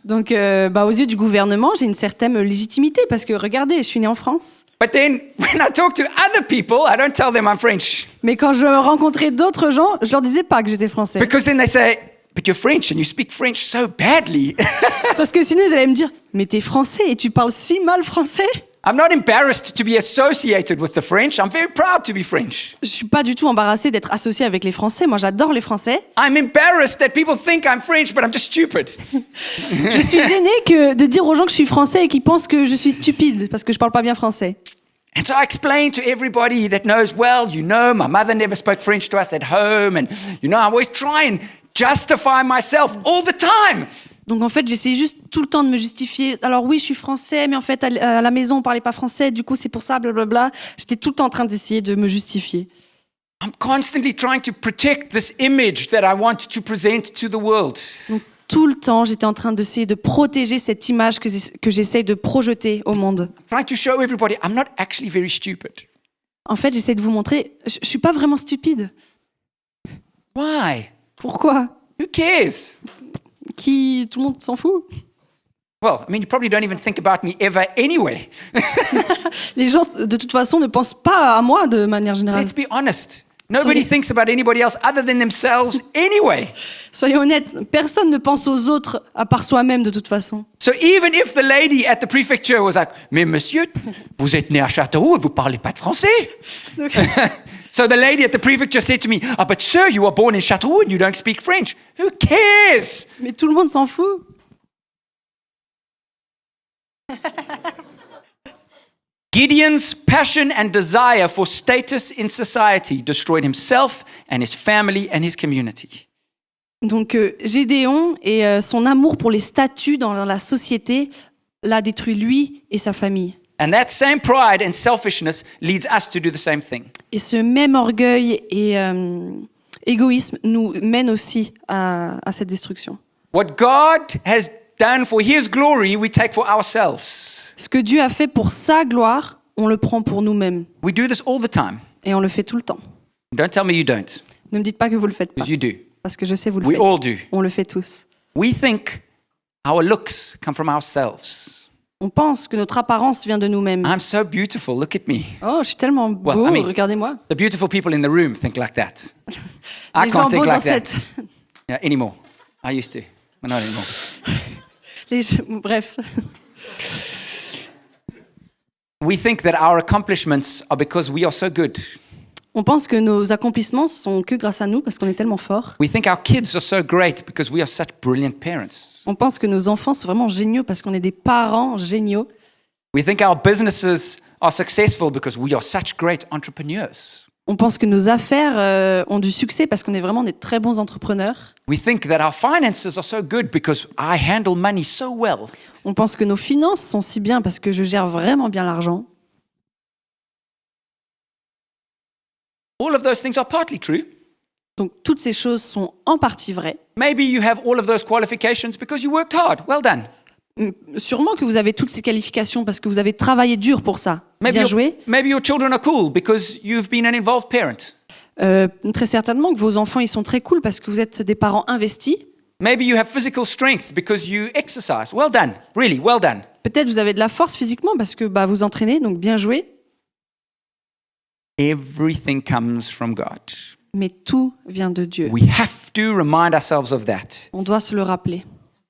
Donc aux yeux du gouvernement, j'ai une certaine légitimité parce que regardez, je suis née en France. But then, when I talk to other people, I don't tell them I'm French. Mais quand je rencontrais d'autres gens, je leur disais pas que j'étais français. Because then they say, but you're French and you speak French so badly. Parce que sinon, ils allaient me dire, mais t'es français et tu parles si mal français. I'm not embarrassed to be associated with the French. I'm very proud to be French. Je suis pas du tout embarrassée d'être associée avec les Français. Moi, j'adore les Français. I'm embarrassed that people think I'm French, but I'm just stupid. Je suis gênée de dire aux gens que je suis français et qu'ils pensent que je suis stupide parce que je parle pas bien français. And so I explain to everybody that knows, well, you know, my mother never spoke French to us at home. And, you know, I always try and justify myself all the time. Donc en fait, j'essayais juste tout le temps de me justifier. Alors oui, je suis français, mais en fait, à la maison, on parlait pas français. Du coup, c'est pour ça, blablabla. J'étais tout le temps en train d'essayer de me justifier. I'm constantly trying to protect this image that I want to present to the world. Donc tout le temps, j'étais en train d'essayer de protéger cette image que j'essaye de projeter au monde. Trying to show everybody I'm not actually very stupid. En fait, j'essaie de vous montrer, je suis pas vraiment stupide. Why? Pourquoi? Who cares? Tout le monde s'en fout. Well, I mean, you probably don't even think about me ever anyway. Les gens, de toute façon, ne pensent pas à moi de manière générale. Let's be honest. Nobody Soyez- thinks about anybody else other than themselves anyway. Soyons honnêtes, personne ne pense aux autres à part soi-même de toute façon. So even if the lady at the prefecture was like, mais monsieur, vous êtes né à Châteauroux et vous parlez pas de français. So the lady at the prefecture said to me, ah, but sir, you were born in Châteauroux and you don't speak French. Who cares? Mais tout le monde s'en fout. Gideon's passion and desire for status in society destroyed himself and his family and his community. Donc Gédéon et son amour pour les statuts dans la société l'a détruit lui et sa famille. And that same pride and selfishness leads us to do the same thing. Et ce même orgueil et égoïsme nous mène aussi à cette destruction. What God has done for his glory, we take for ourselves. Ce que Dieu a fait pour sa gloire, on le prend pour nous-mêmes. We do this all the time. Et on le fait tout le temps. Don't tell me you don't, Ne me dites pas que vous le faites pas, because you do. parce que je sais vous le We faites. all do. On le fait tous. We think our looks come from ourselves. On pense que notre apparence vient de nous-mêmes. I'm so beautiful, look at me. Oh, je suis tellement beau, I mean- regardez-moi. The beautiful people in the room think like that. I Les gens can't think beaux dans like that cette... anymore. I used to, but not anymore. Bref. We think that our accomplishments are because we are so good. On pense que nos accomplissements sont que grâce à nous parce qu'on est tellement forts. We think our kids are so great because we are such brilliant parents. On pense que nos enfants sont vraiment géniaux parce qu'on est des parents géniaux. We think our businesses are successful because we are such great entrepreneurs. On pense que nos affaires ont du succès parce qu'on est vraiment des très bons entrepreneurs. We think that our finances are so good because I handle money so well. On pense que nos finances sont si bien parce que je gère vraiment bien l'argent. All of those things are partly true. Donc toutes ces choses sont en partie vraies. Maybe you have all of those qualifications because you worked hard. Well done. Sûrement que vous avez toutes ces qualifications parce que vous avez travaillé dur pour ça. Bien joué. Maybe your children are cool because you've been an involved parent. Très certainement que vos enfants ils sont très cool parce que vous êtes des parents investis. Maybe you have physical strength because you exercise. Well done. Really, well done. Peut-être vous avez de la force physiquement parce que vous entraînez, donc bien joué. Everything comes from God. Mais tout vient de Dieu. We have to remind ourselves of that. On doit se le rappeler.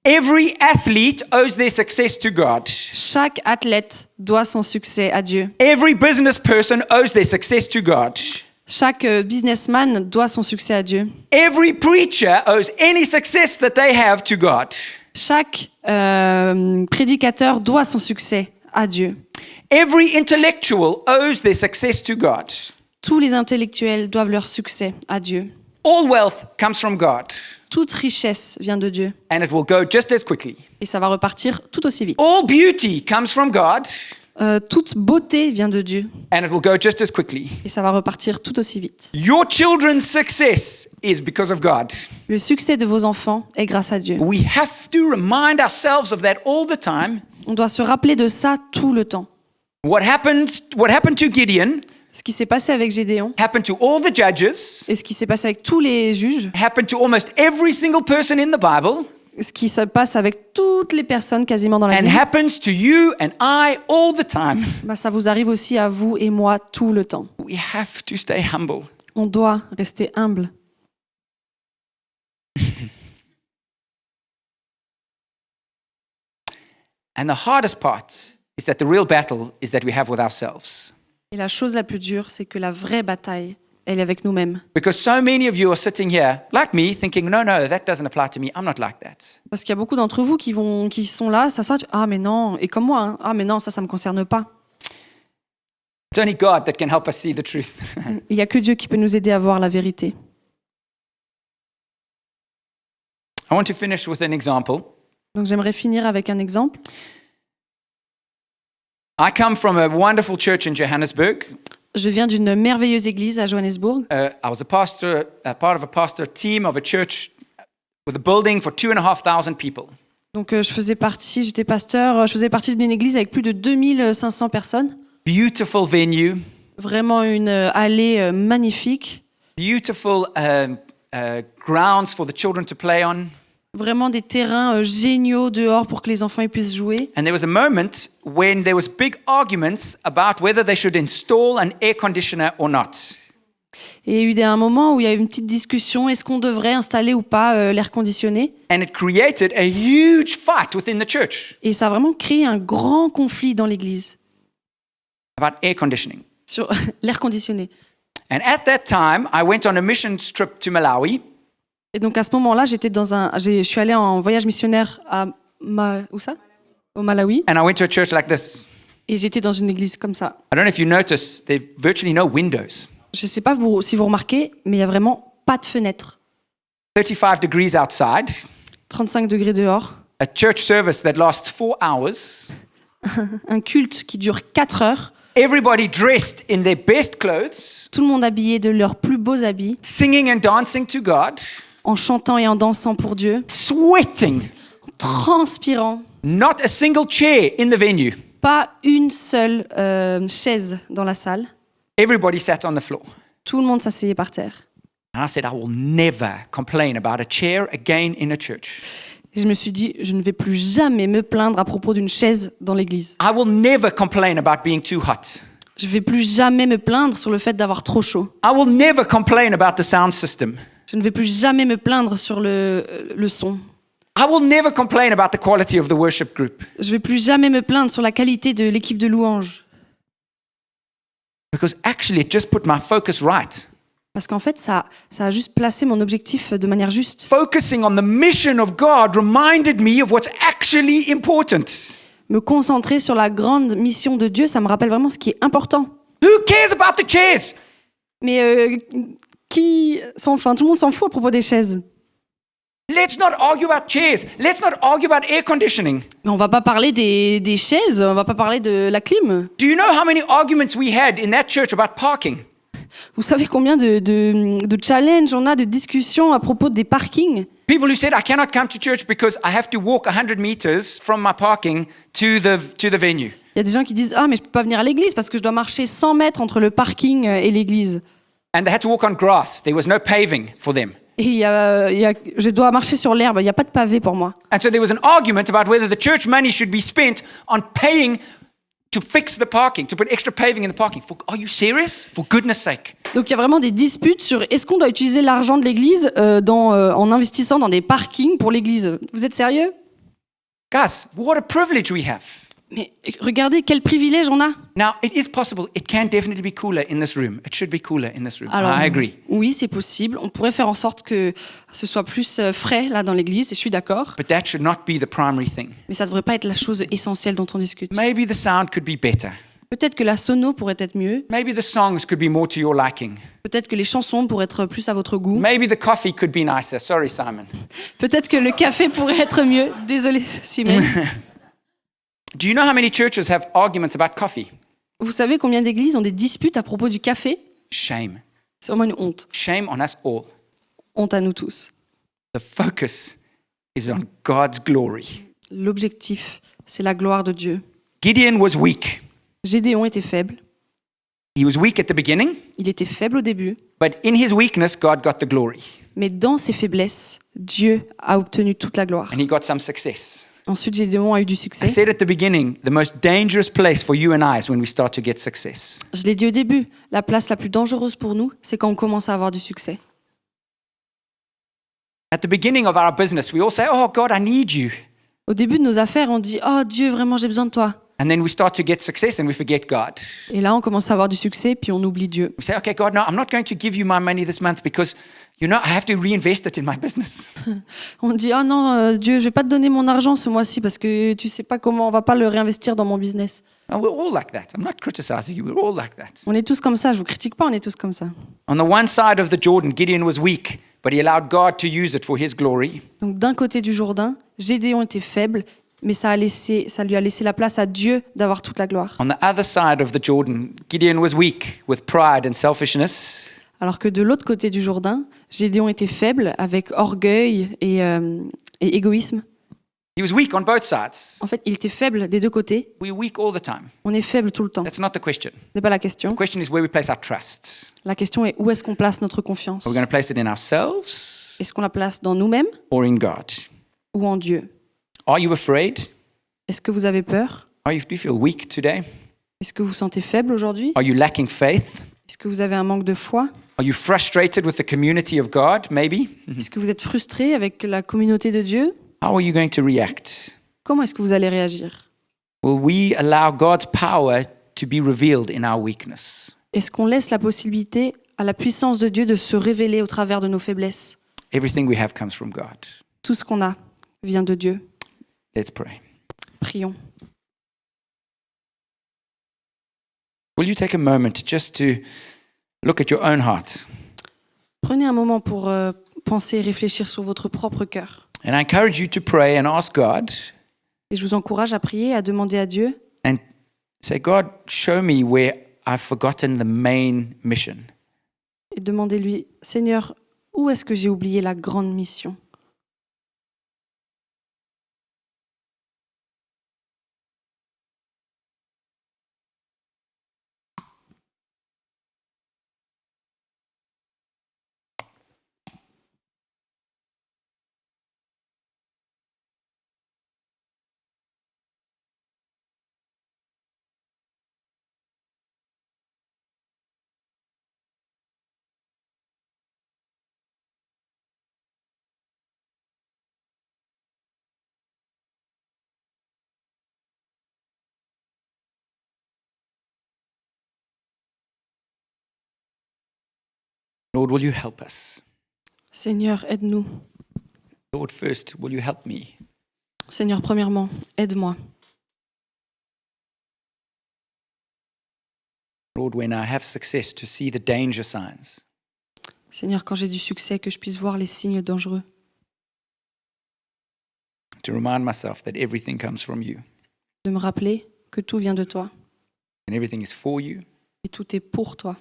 Every athlete owes their success to God. Chaque athlète doit son succès à Dieu. Every business person owes their success to God. Chaque businessman doit son succès à Dieu. Every preacher owes any success that they have to God. Chaque prédicateur doit son succès à Dieu. Every intellectual owes their success to God. Tous les intellectuels doivent leur succès à Dieu. All wealth comes from God, Toute richesse vient de Dieu. and it will go just as quickly. Et ça va repartir tout aussi vite. All beauty comes from God, Toute beauté vient de Dieu. and it will go just as quickly. Et ça va repartir tout aussi vite. Your children's success is because of God. Le succès de vos enfants est grâce à Dieu. We have to remind ourselves of that all the time. On doit se rappeler de ça tout le temps. What happened to Gideon Ce qui s'est passé avec Gédéon happened to all the judges, et ce qui s'est passé avec tous les juges, happened to almost every single person in the Bible, ce qui se passe avec toutes les personnes quasiment dans la and Bible, happens to you and I all the time. ça vous arrive aussi à vous et moi tout le temps. We have to stay humble. On doit rester humble. And the hardest part is that the real battle is that we have with ourselves. Et la chose la plus dure, c'est que la vraie bataille, elle est avec nous-mêmes. Because so many of you are sitting here, like me, thinking, no, that doesn't apply to me. I'm not like that. Parce qu'il y a beaucoup d'entre vous qui sont là, s'assoient, ah mais non, et comme moi, hein, ah mais non, ça me concerne pas. It's only God that can help us see the truth. Il n'y a que Dieu qui peut nous aider à voir la vérité. I want to finish with an example. Donc j'aimerais finir avec un exemple. I come from a wonderful church in Johannesburg. Je viens d'une merveilleuse église à Johannesburg. I was part of a pastor team of a church with a building for 2,500 people. Donc j'étais pasteur, je faisais partie d'une église avec plus de 2500 personnes. Beautiful venue, Vraiment une allée magnifique. beautiful grounds for the children to play on. Vraiment des terrains géniaux dehors pour que les enfants ils puissent jouer. And there was a moment when there was big arguments about whether they should install an air conditioner or not. Et il y a eu un moment où il y a eu une petite discussion, est-ce qu'on devrait installer ou pas l'air conditionné? And it created a huge fight within the church Et ça a vraiment créé un grand conflit dans l'église about air conditioning. sur l'air conditionné. And at that time, I went on a mission trip to Malawi. Et donc à ce moment-là, je suis allée en voyage missionnaire à où ça? Au Malawi. And I went to a church like this. Et j'étais dans une église comme ça. I don't know if you notice, there's virtually no windows. Je ne sais pas si vous remarquez, mais il n'y a vraiment pas de fenêtre. 35 degrees outside. 35 degrés dehors. A church service that lasts 4 hours. Un culte qui dure 4 heures. Everybody dressed in their best clothes. Tout le monde habillé de leurs plus beaux habits. Singing and dancing to God. En chantant et en dansant pour Dieu. Sweating. Transpirant. Not a single chair in the venue. Pas une seule chaise dans la salle. Everybody sat on the floor. Tout le monde s'asseyait par terre. And I said, I will never complain about a chair again in a church. Et je me suis dit, je ne vais plus jamais me plaindre à propos d'une chaise dans l'église. I will never complain about being too hot. Je ne vais plus jamais me plaindre sur le fait d'avoir trop chaud. I will never complain about the sound system. Je ne vais plus jamais me plaindre sur le son. I will never complain about the quality of the worship group. Je ne vais plus jamais me plaindre sur la qualité de l'équipe de louange. Because actually, it just put my focus right. Parce qu'en fait, ça a juste placé mon objectif de manière juste. Focusing on the mission of God reminded me of what's actually important. Me concentrer sur la grande mission de Dieu, ça me rappelle vraiment ce qui est important. Who cares about the chairs? Mais tout le monde s'en fout à propos des chaises. Let's not argue about chairs. Let's not argue about air conditioning. Mais on va pas parler des chaises, on va pas parler de la clim. Do you know how many arguments we had in that church about parking? Vous savez combien de challenges on a, de discussions à propos des parkings? People who said, I cannot come to church because I have to walk 100 meters from my parking to the venue. Il y a des gens qui disent « Ah, mais je peux pas venir à l'église parce que je dois marcher 100 mètres entre le parking et l'église. And they had to walk on grass. There was no paving for them. » Et je dois marcher sur l'herbe, il n'y a pas de pavé pour moi. And so there was an argument about whether the church money should be spent on paying to fix the parking, to put extra paving in the parking. Are you serious? For goodness sake. Donc il y a vraiment des disputes sur est-ce qu'on doit utiliser l'argent de l'église en investissant dans des parkings pour l'église. Vous êtes sérieux? Guys, what a privilege we have. Mais regardez quel privilège on a. Now, it is possible. It can definitely be cooler in this room. It should be cooler in this room. Alors, I agree. oui, c'est possible. On pourrait faire en sorte que ce soit plus frais là dans l'église, et je suis d'accord. But that should not be the primary thing. Mais ça ne devrait pas être la chose essentielle dont on discute. Maybe the sound could be better. Peut-être que la sono pourrait être mieux. Maybe the songs could be more to your liking. Peut-être que les chansons pourraient être plus à votre goût. Maybe the coffee could be nicer. Sorry, Simon. Peut-être que le café pourrait être mieux. Désolé, Simon. Do you know how many churches have arguments about coffee? Vous savez combien d'églises ont des disputes à propos du café? Shame. C'est vraiment une honte. Shame on us all. Honte à nous tous. The focus is on God's glory. L'objectif, c'est la gloire de Dieu. Gideon was weak. Gédéon était faible. He was weak at the beginning, Il était faible au début. but in his weakness, God got the glory. Mais dans ses faiblesses, Dieu a obtenu toute la gloire. And he got some success. Ensuite, Gédéon a eu du I succès. said at the beginning, the most dangerous place for you and I is when we start to get success. Je l'ai dit au début, la place la plus dangereuse pour nous, c'est quand on commence à avoir du succès. At the beginning of our business, we all say, oh, God, I need you. Au début de nos affaires, on dit « Oh Dieu, vraiment, j'ai besoin de toi. And then we start to get success and we forget God. » Et là, on commence à avoir du succès, puis on oublie Dieu. We say, okay, God, no, I'm not going to give you my money this month because, I have to reinvest it in my business. On dit « Oh non, Dieu, je vais pas te donner mon argent ce mois-ci parce que tu sais pas comment on va pas le réinvestir dans mon business. » And we're all like that. I'm not criticizing you. We're all like that. On est tous comme ça, je vous critique pas, on est tous comme ça. On the one side of the Jordan, Gideon was weak, but he allowed God to use it for his glory. Donc d'un côté du Jourdain, Gédéon était faible, mais ça lui a laissé la place à Dieu d'avoir toute la gloire. On the other side of the Jordan, Gideon was weak with pride and selfishness. Alors que de l'autre côté du Jourdain, Gédéon était faible avec orgueil et égoïsme. He was weak on both sides. En fait, il était faible des deux côtés. We're weak all the time. On est faible tout le temps. That's not the question. Ce n'est pas la question. The question is where we place our trust. La question est où est-ce qu'on place notre confiance? Are we going to place it in ourselves Est-ce qu'on la place dans nous-mêmes or in God? ou en Dieu? Are you afraid? Est-ce que vous avez peur? Do you feel weak today? Est-ce que vous vous sentez faible aujourd'hui? Are you lacking faith? Est-ce que vous avez un manque de foi? Are you frustrated with the community of God, maybe? Est-ce que vous êtes frustré avec la communauté de Dieu? How are you going to react? Comment est-ce que vous allez réagir? Will we allow God's power to be revealed in our weakness? Est-ce qu'on laisse la possibilité à la puissance de Dieu de se révéler au travers de nos faiblesses? Everything we have comes from God. Tout ce qu'on a vient de Dieu. Let's pray. Prions. Will you take a moment just to look at your own heart? Prenez un moment pour penser et réfléchir sur votre propre cœur. And I encourage you to pray and ask God Et je vous encourage à prier, à demander à Dieu and say, God, show me where I've forgotten the main mission. et demandez-lui, Seigneur, où est-ce que j'ai oublié la grande mission? Lord, will you help us? Seigneur, aide-nous. Lord, first, will you help me? Seigneur, premièrement, aide-moi. Lord, when I have success, to see the danger signs. Seigneur, quand j'ai du succès, que je puisse voir les signes dangereux. To remind myself that everything comes from you De me rappeler que tout vient de toi and everything is for you. et tout est pour toi.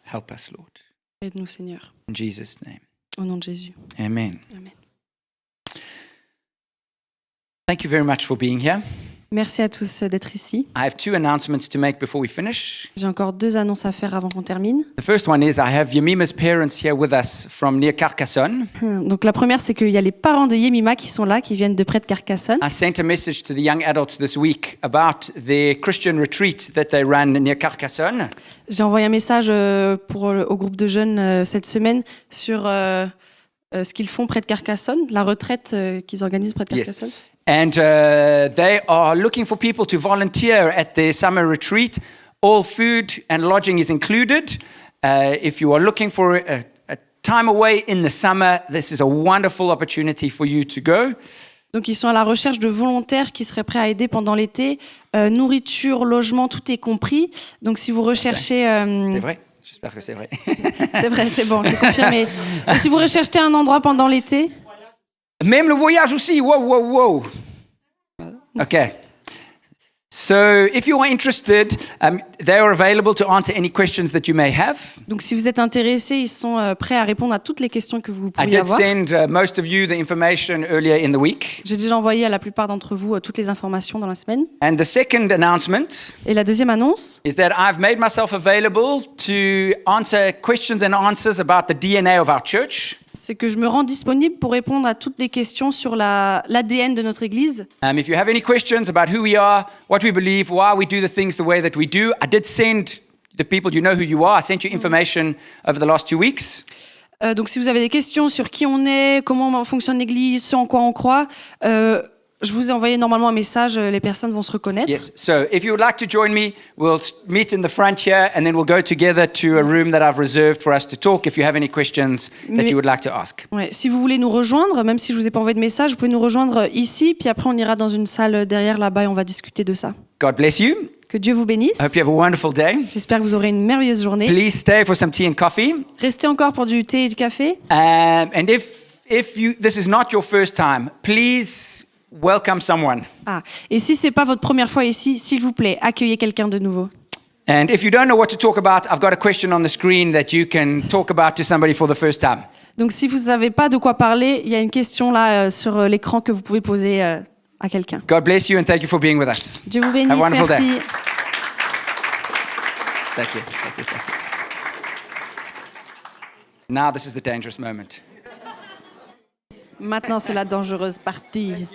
Help us, Lord. Aide-nous, Seigneur. In Jesus' name. Au nom de Jésus. Amen. Amen. Thank you very much for being here. Merci à tous d'être ici. I have two announcements to make before we finish. J'ai encore 2 annonces à faire avant qu'on termine. The first one is I have Yemima's parents here with us from near Carcassonne. Donc la première, c'est qu'il y a les parents de Yemima qui sont là, qui viennent de près de Carcassonne. I sent a message to the young adults this week about their Christian retreat that they run near Carcassonne. J'ai envoyé un message au groupe de jeunes cette semaine sur ce qu'ils font près de Carcassonne, la retraite qu'ils organisent près de Yes. Carcassonne. And they are looking for people to volunteer at their summer retreat. All food and lodging is included. If you are looking for a time away in the summer, this is a wonderful opportunity for you to go. Donc ils sont à la recherche de volontaires qui seraient prêts à aider pendant l'été. Nourriture, logement, tout est compris. Donc si vous recherchez... C'est vrai? J'espère que c'est vrai. C'est vrai, c'est bon, c'est confirmé. Et si vous recherchez un endroit pendant l'été... Même le voyage aussi. Wow, wow, wow. Okay. So if you are interested, they are available to answer any questions that you may have. Donc si vous êtes intéressés, ils sont prêts à répondre à toutes les questions que vous I pourriez did avoir. send most of you the information earlier in the week. J'ai déjà envoyé à la plupart d'entre vous toutes les informations dans la semaine. And the second announcement Et la deuxième annonce, is that I've made myself available to answer questions and answers about the DNA of our church. c'est que je me rends disponible pour répondre à toutes les questions sur l'ADN de notre Église. If you have any questions about who we are, what we believe, why we do the things the way that we do, I did send the people, you know who you are. I sent you information over the last 2 weeks. Donc si vous avez des questions sur qui on est, comment fonctionne l'Église, ce en quoi on croit, je vous ai envoyé normalement un message, les personnes vont se reconnaître. Yes, so if you would like to join me, we'll meet in the front here and then we'll go together to a room that I've reserved for us to talk if you have any questions that Mais- you would like to ask. Ouais, si vous voulez nous rejoindre, même si je vous ai pas envoyé de message, vous pouvez nous rejoindre ici, puis après on ira dans une salle derrière là-bas et on va discuter de ça. God bless you. Que Dieu vous bénisse. I hope you have a wonderful day. J'espère que vous aurez une merveilleuse journée. Please stay for some tea and coffee. Restez encore pour du thé et du café. And if this is not your first time, please welcome someone. Ah, et si c'est pas votre première fois ici, s'il vous plaît, accueillez quelqu'un de nouveau. And if you don't know what to talk about, I've got a question on the screen that you can talk about to somebody for the first time. Donc si vous savez pas de quoi parler, il y a une question là sur l'écran que vous pouvez poser à quelqu'un. God bless you and thank you for being with us. Dieu vous Have bénisse, a wonderful merci. day. Thank you. Thank you. Thank you. Now this is the dangerous moment. Maintenant, c'est la dangereuse partie.